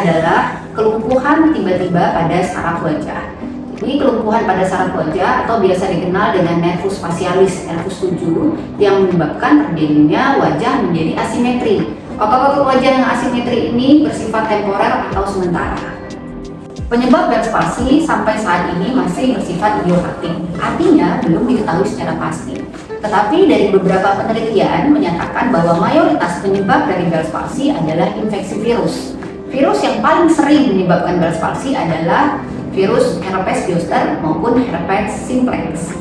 adalah kelumpuhan tiba-tiba pada saraf wajah. Jadi kelumpuhan pada saraf wajah atau biasa dikenal dengan nervus facialis, nervus 7, yang menyebabkan terjadinya wajah menjadi asimetri. Otot-otot wajah yang asimetri ini bersifat temporer atau sementara. Penyebab Bell's palsy sampai saat ini masih bersifat idiopatик, artinya belum diketahui secara pasti. Tetapi dari beberapa penelitian menyatakan bahwa mayoritas penyebab dari Bell's palsy adalah infeksi virus. Virus yang paling sering menyebabkan Bell's palsy adalah virus herpes zoster maupun herpes simplex.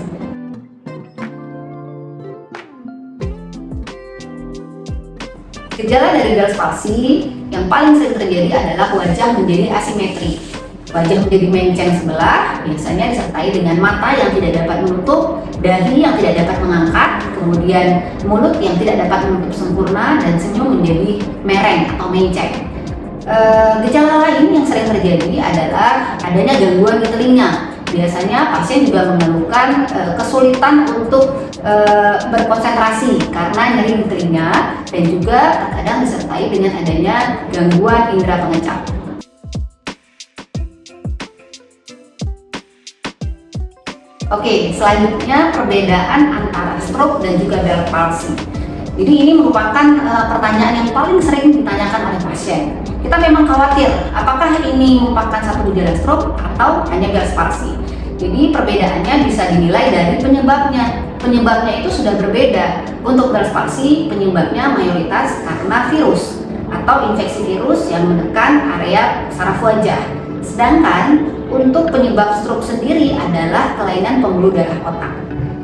Gejala dari Bell's palsy yang paling sering terjadi adalah wajah menjadi asimetri. Wajah menjadi menceng sebelah, biasanya disertai dengan mata yang tidak dapat menutup, dahi yang tidak dapat mengangkat, kemudian mulut yang tidak dapat menutup sempurna, dan senyum menjadi mereng atau menceng. Gejala lain yang sering terjadi adalah adanya gangguan di telinga. Biasanya pasien juga mengeluhkan kesulitan untuk berkonsentrasi karena nyeri di telinga, dan juga terkadang disertai dengan adanya gangguan indera pengecap. Oke, selanjutnya perbedaan antara stroke dan juga Bell's palsy. Jadi ini merupakan pertanyaan yang paling sering ditanyakan oleh pasien. Kita memang khawatir apakah ini merupakan satu gejala stroke atau hanya Bell's palsy. Jadi perbedaannya bisa dinilai dari penyebabnya. Penyebabnya itu sudah berbeda. Untuk Bell's palsy penyebabnya mayoritas karena virus atau infeksi virus yang menekan area saraf wajah. Sedangkan untuk penyebab stroke sendiri adalah kelainan pembuluh darah otak.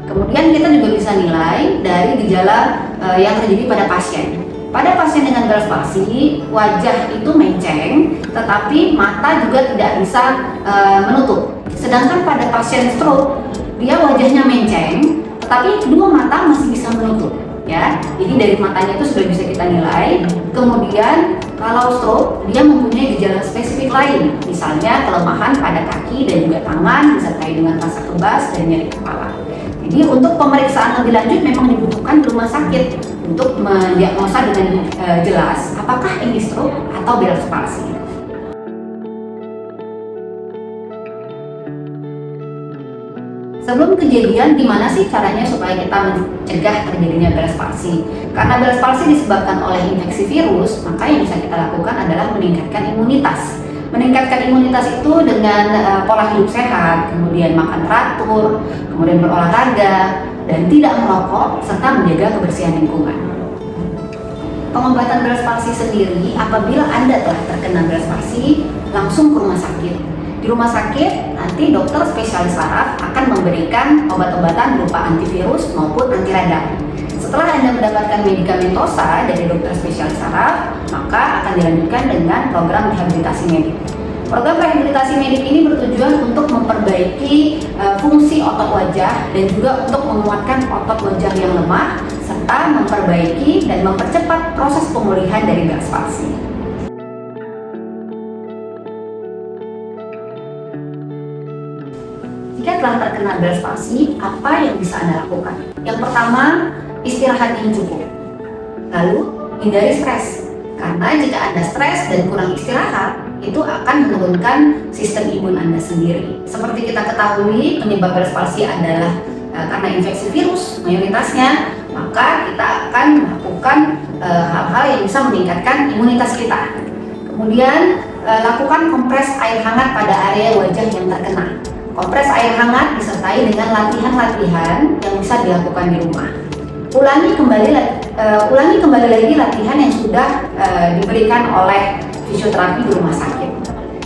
Kemudian kita juga bisa nilai dari gejala yang terjadi pada pasien. Pada pasien dengan Bell's palsy, wajah itu menceng, tetapi mata juga tidak bisa menutup. Sedangkan pada pasien stroke, dia wajahnya menceng, tetapi kedua mata masih bisa menutup. Ya, jadi dari matanya itu sudah bisa kita nilai. Kemudian kalau stroke, dia mempunyai gejala spesifik lain, misalnya kelemahan pada kaki dan juga tangan, disertai dengan rasa kebas dan nyeri kepala. Jadi untuk pemeriksaan lebih lanjut memang dibutuhkan di rumah sakit untuk mendiagnosa dengan jelas apakah ini stroke atau Bell's palsy. Sebelum kejadian, gimana sih caranya supaya kita mencegah terjadinya Bell's palsy? Karena Bell's palsy disebabkan oleh infeksi virus, maka yang bisa kita lakukan adalah meningkatkan imunitas. Meningkatkan imunitas itu dengan pola hidup sehat, kemudian makan teratur, kemudian berolahraga, dan tidak merokok, serta menjaga kebersihan lingkungan. Pengobatan Bell's palsy sendiri, apabila Anda telah terkena Bell's palsy, langsung ke rumah sakit. Di rumah sakit, nanti dokter spesialis saraf akan memberikan obat-obatan berupa antivirus maupun anti radang. Setelah Anda mendapatkan medikamentosa dari dokter spesialis saraf, maka akan dilanjutkan dengan program rehabilitasi medik. Program rehabilitasi medik ini bertujuan untuk memperbaiki fungsi otot wajah dan juga untuk menguatkan otot wajah yang lemah, serta memperbaiki dan mempercepat proses pemulihan dari Bell's palsy. Jika telah terkena Bell's palsy, apa yang bisa Anda lakukan? Yang pertama, istirahat yang cukup. Lalu, hindari stres. Karena jika Anda stres dan kurang istirahat, itu akan menurunkan sistem imun Anda sendiri. Seperti kita ketahui, penyebab Bell's palsy adalah karena infeksi virus mayoritasnya, maka kita akan melakukan hal-hal yang bisa meningkatkan imunitas kita. Kemudian, lakukan kompres air hangat pada area wajah yang terkena. Kompres air hangat disertai dengan latihan-latihan yang bisa dilakukan di rumah. Ulangi kembali lagi latihan yang sudah diberikan oleh fisioterapi di rumah sakit.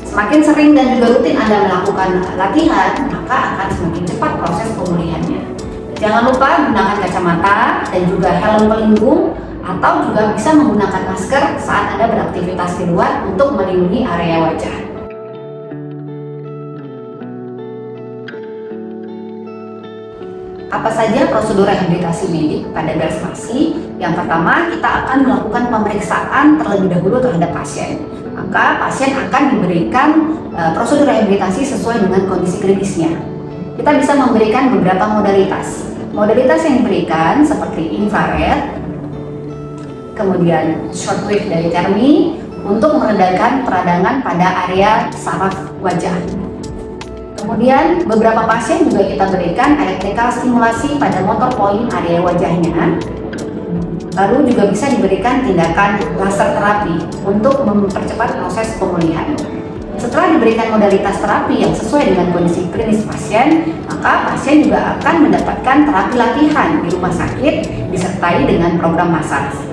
Semakin sering dan juga rutin Anda melakukan latihan, maka akan semakin cepat proses pemulihannya. Jangan lupa gunakan kacamata dan juga helm pelindung, atau juga bisa menggunakan masker saat Anda beraktivitas di luar untuk melindungi area wajah. Apa saja prosedur rehabilitasi medik pada Bell's palsy? Yang pertama, kita akan melakukan pemeriksaan terlebih dahulu terhadap pasien. Maka pasien akan diberikan prosedur rehabilitasi sesuai dengan kondisi klinisnya. Kita bisa memberikan beberapa modalitas. Modalitas yang diberikan seperti infrared, kemudian shortwave dari termi, untuk meredakan peradangan pada area saraf wajah. Kemudian beberapa pasien juga kita berikan electrical stimulasi pada motor point area wajahnya. Lalu juga bisa diberikan tindakan laser terapi untuk mempercepat proses pemulihan. Setelah diberikan modalitas terapi yang sesuai dengan kondisi klinis pasien, maka pasien juga akan mendapatkan terapi latihan di rumah sakit disertai dengan program massage.